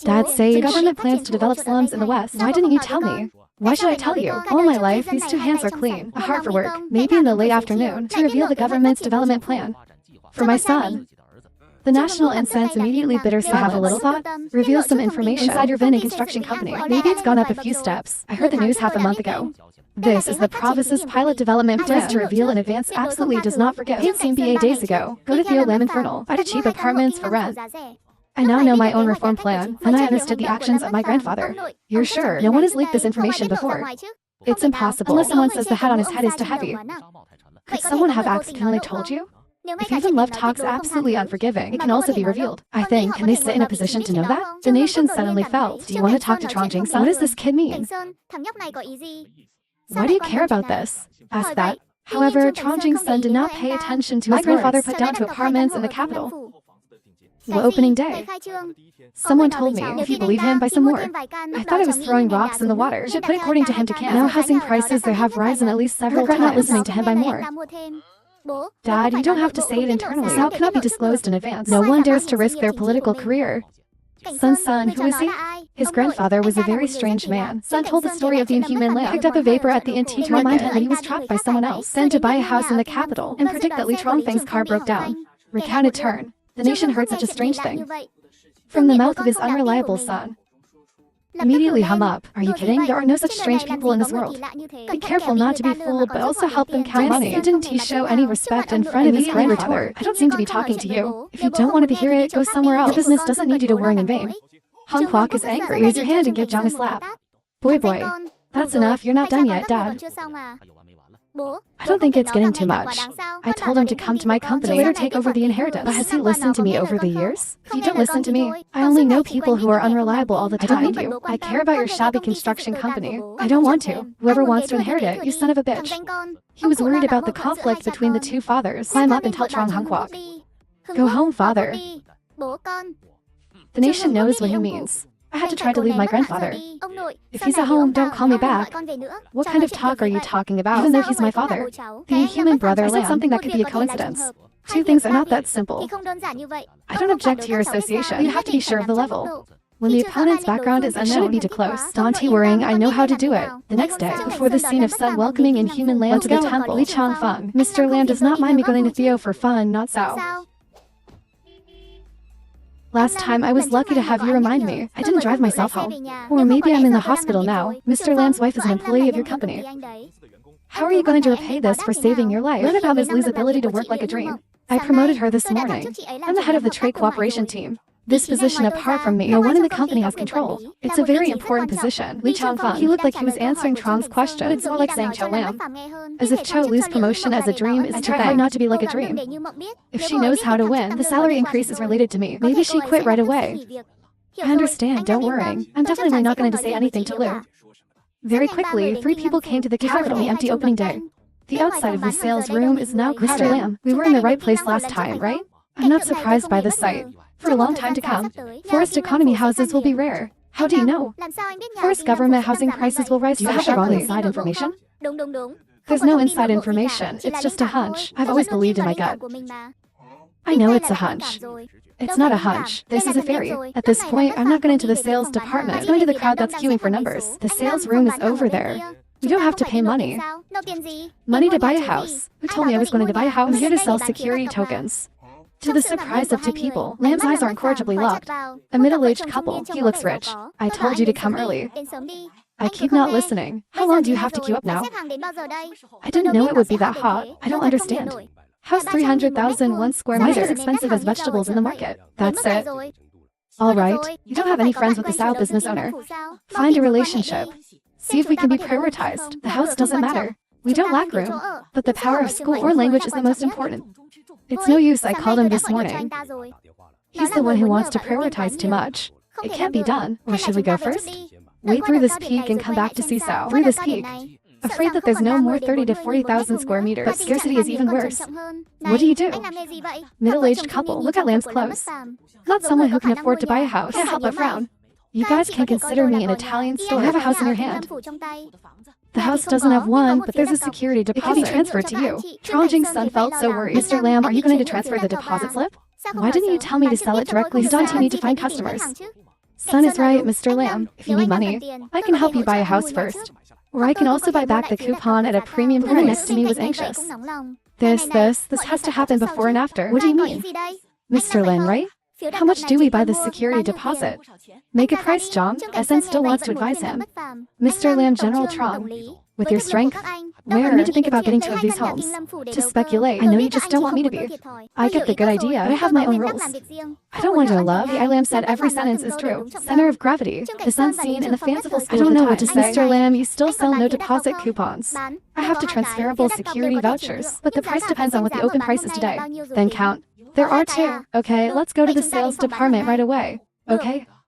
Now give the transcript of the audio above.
Dad said the government plans to develop slums in the West. Why didn't you tell me? Why should I tell you? All my life, these two hands are clean, a heart for work, maybe in the late afternoon, to reveal the government's development plan. For my son. The national incense immediately bitter silence. Have a little thought? Reveal some information. Inside your Vin construction company. Maybe it's gone up a few steps. I heard the news half a month ago. This is the province's pilot development plan to reveal in advance absolutely does not forget. Kiemsym BA days ago. Go to Theo Lam Infernal. Buy cheap apartments for rent. I now know my own reform plan, and I understood the actions of my grandfather. You're sure no one has leaked this information before? It's impossible, unless someone says the hat on his head is too heavy. Could someone have accidentally told you? If even love talks absolutely unforgiving, it can also be revealed. I think, can they sit in a position to know that? The nation suddenly felt. Do you want to talk to Chongjing-san? What does this kid mean? Why do you care about this? Ask that. However, Chongjing-san did not pay attention to his grandfather put down 2 apartments in the capital. What opening day? Someone told me, if you believe him, buy some more. I thought I was throwing rocks in the water. But according to him to Kiem, now housing prices there have risen at least several times. Not listening to him buy more. Dad, you don't have to say it internally. This out cannot be disclosed in advance. No one dares to risk their political career. Son, who is he? His grandfather was a very strange man. Son told the story of the inhuman lamb, picked up a vapor at the NT to remind him that he was trapped by someone else, then to buy a house in the capital, and predict that Li Chongfeng's car broke down. Recounted turn. The nation heard such a strange thing from the mouth of his unreliable son. Immediately hum up. Are you kidding? There are no such strange people in this world. Be careful not to be fooled, but also help them count money. Didn't he show any respect in front of his grandfather? I don't seem to be talking to you. If you don't want to hear it, go somewhere else. Your business doesn't need you to worry in vain. Huoc is angry. Raise your hand and give Zhang a slap. Boy. That's enough. You're not done yet, Dad. I don't think it's getting too much. I told him to come to my company to later take over the inheritance. But has he listened to me over the years? If you don't listen to me, I only know people who are unreliable all the time. I don't need you. I care about your shabby construction company. I don't want to. Whoever wants to inherit it, you son of a bitch. He was worried about the conflict between the 2 fathers. Climb up and tell Trong Huoc. Go home, father. The nation knows what he means. I had to try to leave my grandfather. If he's at home, don't call me back. What kind of talk are you talking about? Even though he's my father. The inhuman brother said something that could be a coincidence. 2 things are not that simple. I don't object to your association. You have to be sure of the level. When the opponent's background is unknown, shouldn't be too close. Don't be worrying, I know how to do it. The next day, before the scene of Sun welcoming inhuman Lamb to the temple, Li Chongfeng, Mr. Lamb does not mind me going to Theo for fun, not so. Last time, I was lucky to have you remind me. I didn't drive myself home. Or maybe I'm in the hospital now. Mr. Lamb's wife is an employee of your company. How are you going to repay this for saving your life? Learn about Ms. Li's ability to work like a dream. I promoted her this morning. I'm the head of the trade cooperation team. This position apart from me, no one in the company has control. It's a very important position. Li Chongfeng, he looked like he was answering Trong's question. It's more like saying Cho Lam. As if Cho Li's promotion as a dream is too hard not to be like a dream. If she knows how to win, the salary increase is related to me. Maybe she quit right away. I understand, don't worry. I'm definitely not going to say anything to Lu. Very quickly, 3 people came to the capital on the empty opening day. The outside of the sales room is now crowded. Mr. Lam, we were in the right place last time, right? I'm not surprised by this sight. For a long time to come, forest economy houses will be rare. How do you know? Forest government housing prices will rise. Do you have the wrong inside information? There's no inside information, it's just a hunch. I've always believed in my gut. I know it's a hunch. It's not a hunch, this is a theory. At this point, I'm not going into the sales department. I'm going to the crowd that's queuing for numbers. The sales room is over there. We don't have to pay money. Money to buy a house. Who told me I was going to buy a house? I'm here to sell security tokens. To the surprise of 2 people, Lamb's eyes are incorrigibly locked. A middle-aged couple, he looks rich. I told you to come early. I keep not listening. How long do you have to queue up now? I didn't know it would be that hot. I don't understand. House 300,000 1 square meters as expensive as vegetables in the market. That's it. Alright, you don't have any friends with the Sao business owner. Find a relationship. See if we can be prioritized. The house doesn't matter. We don't lack room, but the power of school or language is the most important. It's no use I called him this morning. He's the one who wants to prioritize too much. It can't be done. Or should we go first? Wait through this peak and come back to see Sao. Through this peak. Afraid that there's no more 30 to 40,000 square meters, but scarcity is even worse. What do you do? Middle-aged couple, look at Lamb's clothes. Not someone who can afford to buy a house. Can't help but frown. You guys can consider me an Italian store. You have a house in your hand. The house doesn't have one, but there's a security deposit. It can be transferred to you. Chongjing's son felt so worried. Mr. Lam, are you going to transfer the deposit slip? Why didn't you tell me to sell it directly? Don't you need to find customers? Son is right, Mr. Lam. If you need money, I can help you buy a house first. Or I can also buy back the coupon at a premium price. The next to me was anxious. This has to happen before and after. What do you mean? Mr. Lin, right? How much do we buy the security deposit? Make a price jump. SN still wants to advise him. Mr. Lam, General Trong, with your strength, where? I need to think about getting two of these homes. To speculate. I know you just don't want me to be. I get the good idea, but I have my own rules. I don't want to love. The Lam said every sentence is true. Center of gravity. The unseen and the fanciful school. I don't know what to say. Mr. Lam, you still sell no deposit coupons. I have the transferable security vouchers, but the price depends on what the open price is today. Then count. There are two. Okay, let's go to the sales department right away. Okay?